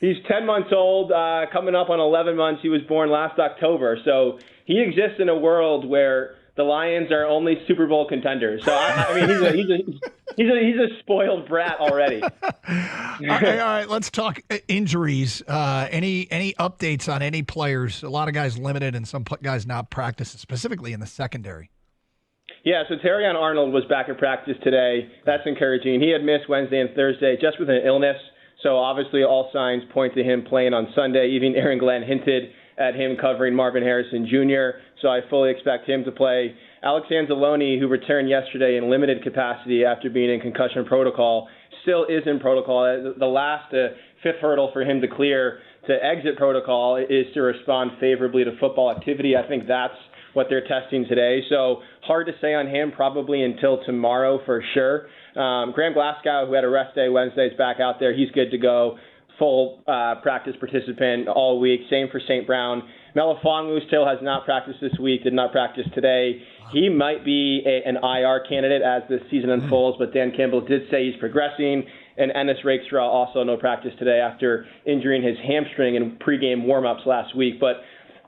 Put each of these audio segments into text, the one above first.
He's 10 months old, coming up on 11 months. He was born last October. So he exists in a world where the Lions are only Super Bowl contenders. So, I mean, he's a spoiled brat already. All right, let's talk injuries. Any updates on any players? A lot of guys limited and some guys not practicing, specifically in the secondary. Yeah, so Terion Arnold was back in practice today. That's encouraging. He had missed Wednesday and Thursday just with an illness. So obviously all signs point to him playing on Sunday. Even Aaron Glenn hinted at him covering Marvin Harrison Jr., so I fully expect him to play. Alex Anzalone, who returned yesterday in limited capacity after being in concussion protocol, still is in protocol. The last fifth hurdle for him to clear to exit protocol is to respond favorably to football activity. I think that's what they're testing today. So hard to say on him, probably until tomorrow for sure. Graham Glasgow, who had a rest day Wednesday, is back out there. He's good to go. Full practice participant all week. Same for St. Brown. Melifonwu still has not practiced this week, did not practice today. He might be an IR candidate as the season unfolds, but Dan Campbell did say he's progressing. And Ennis Rakestraw also no practice today after injuring his hamstring in pregame warmups last week. But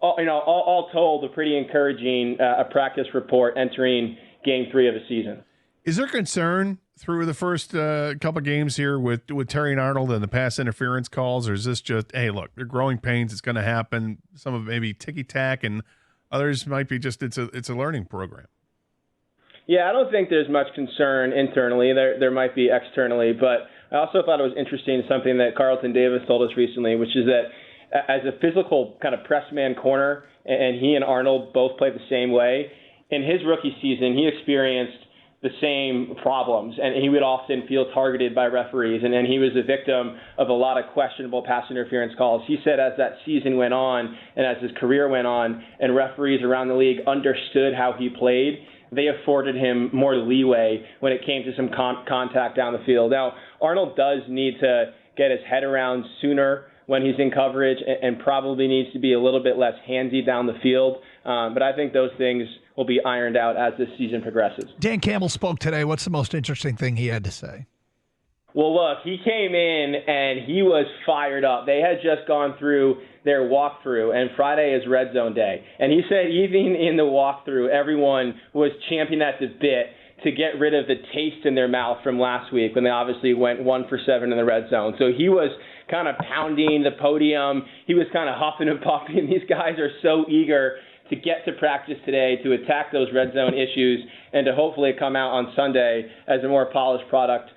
all told, a pretty encouraging practice report entering Game 3 of the season. Is there concern through the first couple games here with Terion Arnold and the pass interference calls, or is this just, hey, look, they're growing pains, it's going to happen? Some of it maybe ticky-tack, and others might be just it's a learning program. Yeah, I don't think there's much concern internally. There might be externally, but I also thought it was interesting, something that Carlton Davis told us recently, which is that as a physical kind of press man corner, and he and Arnold both played the same way, in his rookie season, he experienced the same problems, and he would often feel targeted by referees, and he was a victim of a lot of questionable pass interference calls. He said as that season went on and as his career went on and referees around the league understood how he played, they afforded him more leeway when it came to some contact down the field. Now, Arnold does need to get his head around sooner when he's in coverage and probably needs to be a little bit less handsy down the field. But I think those things will be ironed out as this season progresses. Dan Campbell spoke today. What's the most interesting thing he had to say? Well, look, he came in and he was fired up. They had just gone through their walkthrough, and Friday is Red Zone Day. And he said even in the walkthrough, everyone was champing at the bit to get rid of the taste in their mouth from last week when they obviously went 1 for 7 in the red zone. So he was kind of pounding the podium. He was kind of huffing and puffing. These guys are so eager to get to practice today, to attack those red zone issues, and to hopefully come out on Sunday as a more polished product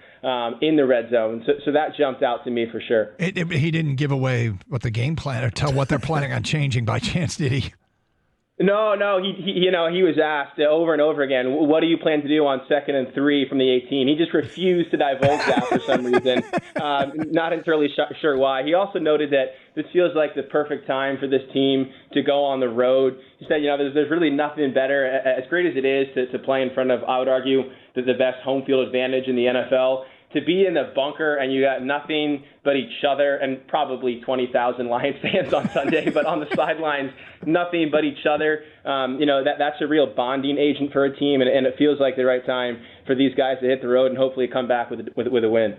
in the red zone. So that jumped out to me for sure. He didn't give away what the game plan or tell what they're planning on changing by chance, did he? No. He was asked over and over again, what do you plan to do on 2nd and 3 from the 18? He just refused to divulge that for some reason. Not entirely sure why. He also noted that this feels like the perfect time for this team to go on the road. He said, there's really nothing better, as great as it is to play in front of, I would argue, the best home field advantage in the NFL. To be in the bunker and you got nothing but each other and probably 20,000 Lions fans on Sunday, but on the sidelines, nothing but each other. That's a real bonding agent for a team, and it feels like the right time for these guys to hit the road and hopefully come back with a win.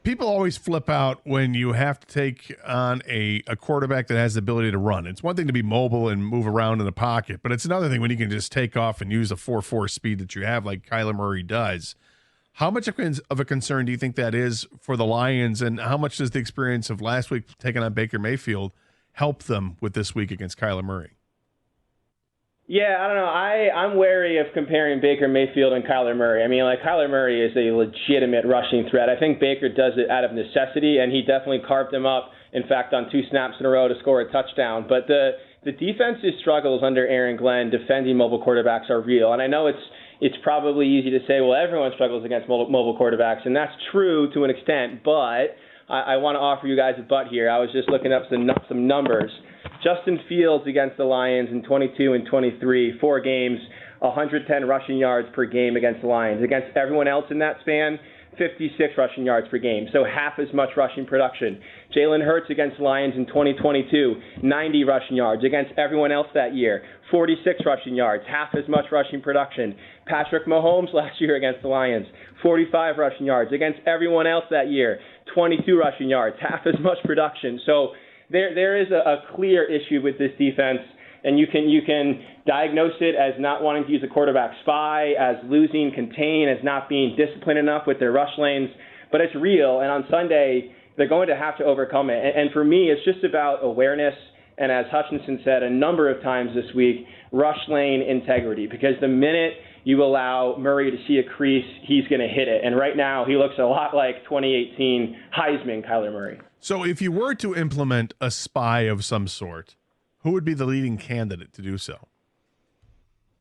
People always flip out when you have to take on a quarterback that has the ability to run. It's one thing to be mobile and move around in the pocket, but it's another thing when you can just take off and use the 4.4 speed that you have like Kyler Murray does. How much of a concern do you think that is for the Lions, and how much does the experience of last week taking on Baker Mayfield help them with this week against Kyler Murray? Yeah, I don't know. I'm wary of comparing Baker Mayfield and Kyler Murray. I mean, Kyler Murray is a legitimate rushing threat. I think Baker does it out of necessity, and he definitely carved him up, in fact, on 2 snaps in a row to score a touchdown. But the defense's struggles under Aaron Glenn defending mobile quarterbacks are real. And I know it's probably easy to say, well, everyone struggles against mobile quarterbacks, and that's true to an extent, but I want to offer you guys a but here. I was just looking up some numbers. Justin Fields against the Lions in 22 and 23, 4 games, 110 rushing yards per game against the Lions. Against everyone else in that span, 56 rushing yards per game, so half as much rushing production. Jalen Hurts against the Lions in 2022, 90 rushing yards. Against everyone else that year, 46 rushing yards, half as much rushing production. Patrick Mahomes last year against the Lions, 45 rushing yards. Against everyone else that year, 22 rushing yards, half as much production. So there is a clear issue with this defense, and you can diagnose it as not wanting to use a quarterback spy, as losing contain, as not being disciplined enough with their rush lanes, but it's real, and on Sunday, they're going to have to overcome it. And for me, it's just about awareness, and as Hutchinson said a number of times this week, rush lane integrity, because the minute you allow Murray to see a crease, he's going to hit it. And right now, he looks a lot like 2018 Heisman Kyler Murray. So if you were to implement a spy of some sort, who would be the leading candidate to do so?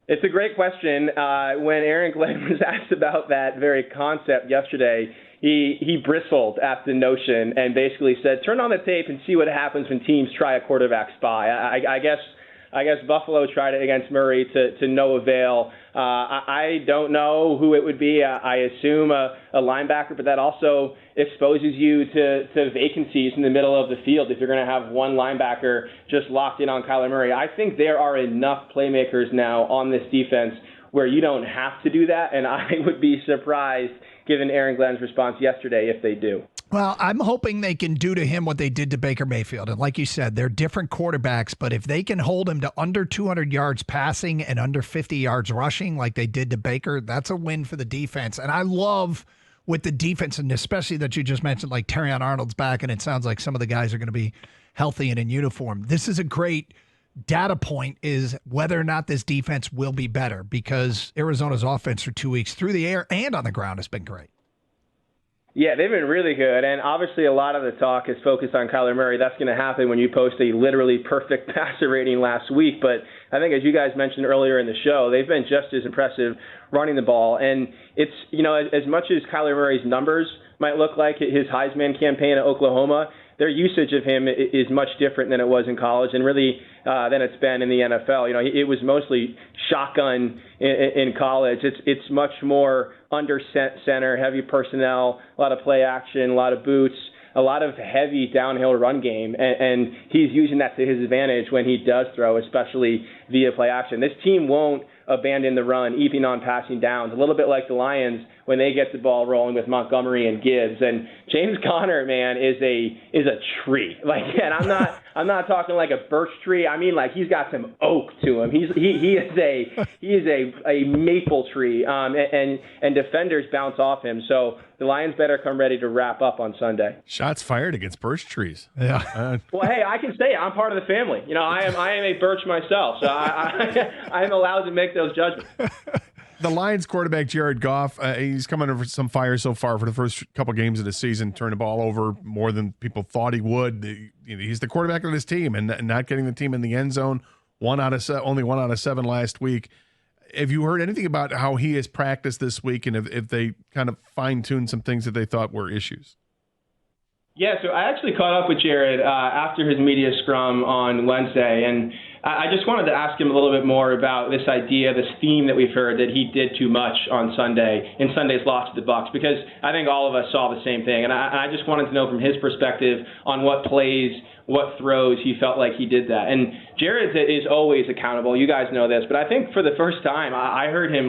It's a great question. When Aaron Glenn was asked about that very concept yesterday, he bristled at the notion and basically said, turn on the tape and see what happens when teams try a quarterback spy. I guess Buffalo tried it against Murray to no avail. I don't know who it would be. I assume a linebacker, but that also exposes you to vacancies in the middle of the field if you're going to have one linebacker just locked in on Kyler Murray. I think there are enough playmakers now on this defense where you don't have to do that, and I would be surprised, given Aaron Glenn's response yesterday, if they do. Well, I'm hoping they can do to him what they did to Baker Mayfield. And like you said, they're different quarterbacks, but if they can hold him to under 200 yards passing and under 50 yards rushing like they did to Baker, that's a win for the defense. And I love with the defense, and especially that you just mentioned, like Terion Arnold's back, and it sounds like some of the guys are going to be healthy and in uniform. This is a great data point, is whether or not this defense will be better, because Arizona's offense for 2 weeks through the air and on the ground has been great. Yeah, they've been really good, and obviously a lot of the talk is focused on Kyler Murray. That's going to happen when you post a literally perfect passer rating last week, but I think as you guys mentioned earlier in the show, they've been just as impressive running the ball, and it's, as much as Kyler Murray's numbers might look like his Heisman campaign at Oklahoma, their usage of him is much different than it was in college, and really than it's been in the NFL. It was mostly shotgun in college. It's much more under center, heavy personnel, a lot of play action, a lot of boots, a lot of heavy downhill run game, and he's using that to his advantage when he does throw, especially via play action. This team won't abandon the run, even on passing downs, a little bit like the Lions when they get the ball rolling with Montgomery and Gibbs. And James Conner, man, is a tree. And I'm not talking like a birch tree. I mean, like, he's got some oak to him. He is a maple tree. And defenders bounce off him. So the Lions better come ready to wrap up on Sunday. Shots fired against birch trees. Yeah. Well, hey, I can say it. I'm part of the family. I am a birch myself, so I am allowed to make those judgments. The Lions quarterback, Jared Goff, he's come under some fire so far for the first couple games of the season, turned the ball over more than people thought he would. He's the quarterback of his team, and not getting the team in the end zone. Only 1 out of 7 last week. Have you heard anything about how he has practiced this week, and if they kind of fine-tuned some things that they thought were issues? Yeah, so I actually caught up with Jared after his media scrum on Wednesday, and I just wanted to ask him a little bit more about this idea, this theme that we've heard that he did too much on Sunday, in Sunday's loss to the Bucs, because I think all of us saw the same thing, and I just wanted to know from his perspective on what plays, what throws he felt like he did that. And Jared is always accountable. You guys know this, but I think for the first time I heard him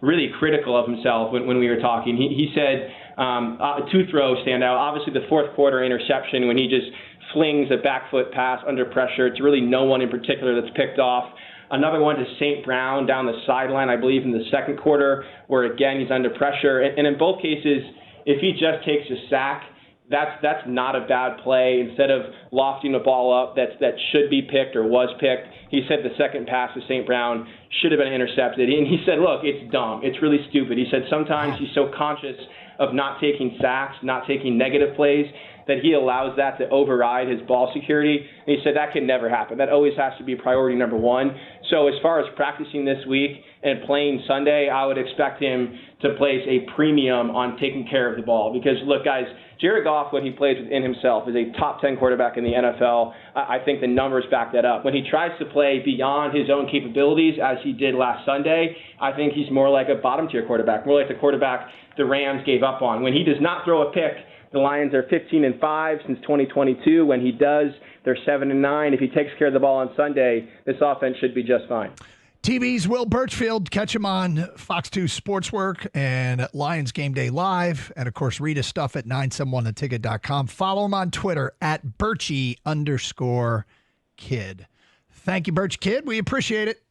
really critical of himself when we were talking. He said 2 throws stand out. Obviously the fourth quarter interception when he just flings a back foot pass under pressure. It's really no one in particular that's picked off. Another one to St. Brown down the sideline, I believe, in the second quarter, where, again, he's under pressure. And in both cases, if he just takes a sack, that's not a bad play. Instead of lofting the ball up that should be picked or was picked, he said the second pass to St. Brown should have been intercepted. And he said, look, it's dumb. It's really stupid. He said sometimes he's so conscious of not taking sacks, not taking negative plays, that he allows that to override his ball security. And he said that can never happen. That always has to be priority number one. So as far as practicing this week and playing Sunday, I would expect him to place a premium on taking care of the ball. Because, look, guys, Jared Goff, when he plays within himself, is a top 10 quarterback in the NFL. I think the numbers back that up. When he tries to play beyond his own capabilities, as he did last Sunday, I think he's more like a bottom-tier quarterback, more like the quarterback the Rams gave up on. When he does not throw a pick, the Lions are 15-5 since 2022. When he does, they're 7-9. If he takes care of the ball on Sunday, this offense should be just fine. TV's Will Burchfield. Catch him on Fox 2 Sportswork and Lions Game Day Live. And, of course, read his stuff at 971theticket.com. Follow him on Twitter at Birchie_kid. Thank you, Birch Kid. We appreciate it.